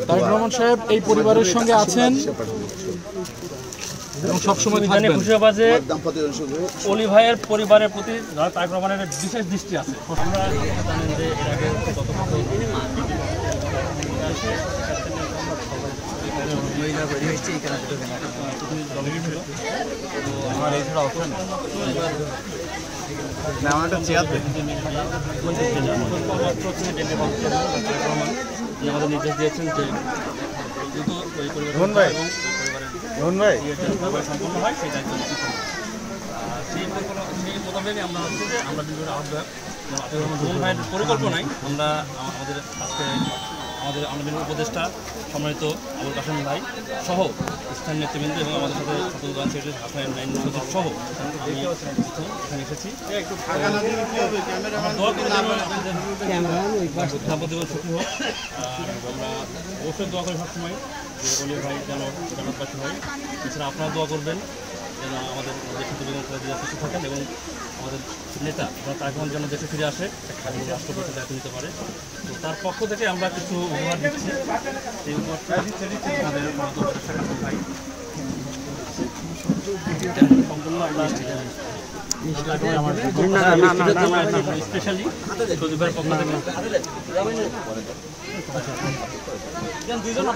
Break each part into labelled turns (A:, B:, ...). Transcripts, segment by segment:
A: তারেক রহমান সাহেব এই পরিবারের সঙ্গে আছেন এবং সবসময় থাকবেন।
B: খুশি হবা যে অলি ভাইয়ের পরিবারের প্রতি তারেক রহমানের বিশেষ দৃষ্টি আছে। আমরা জানেন যে এর আগে আমার এছাড়া অপশন আমাদের নির্দেশ দিয়েছেন যে সম্পন্ন হয় সেই দায়িত্ব সেই মোতাবেক আমরা হচ্ছে যে আমরা বিভিন্ন আহ্বায়ক রোহন ভাইয়ের পরিকল্পনায় আমরা আমাদের আজকে আমাদের উপদেষ্টা সম্মানিত আবুল কাসেম ভাই সহ স্থানীয় নেতৃবৃন্দ এবং আমাদের সাথে সকল সেক্রেটারি হাসান নাইন সহ এখানে এসেছি। সুখী হোক। আমরা অবশ্যই দোয়া করি সবসময় যে অলি ভাই যেন জান্নাতবাসী হয়। এছাড়া আপনারা দোয়া করবেন যেন আমাদের দেশের বেগম খালেদা সুস্থ থাকেন এবং আমাদের নেতা তারেক রহমান যেন দেশে ফিরে আসে, স্বাধীন রাষ্ট্রপতি দায়িত্ব নিতে পারে। তো তার পক্ষ থেকে আমরা কিছু উপহার দিচ্ছি। এই উপহারটা ভাই সম্পূর্ণ আমরা স্পেশালি সজীবের পক্ষ থেকে দুইজন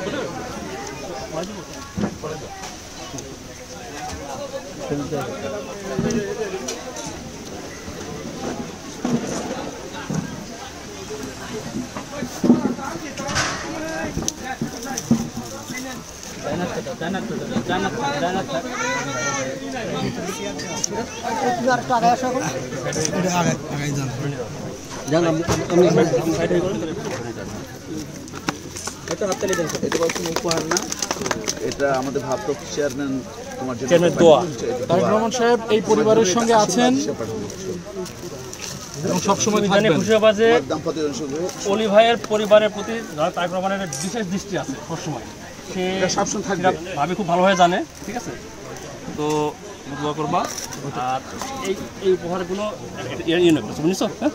C: উপহার না, এটা আমাদের ভারপ্রাপ্ত চেয়ারম্যান
A: তারেক রহমান সাহেব এই পরিবারের সঙ্গে আছেন এবং সবসময় থাকবেন।
B: খুশি হবা যে অলি ভাইয়ের পরিবারের প্রতি তারেক রহমানের বিশেষ দৃষ্টি আছে সবসময়। সে সবসময় থাকবে, ভাবি খুব ভালোভাবে জানে। ঠিক আছে, তো দোয়া করবা। আর এই উপহারগুলো বুঝছো? হ্যাঁ।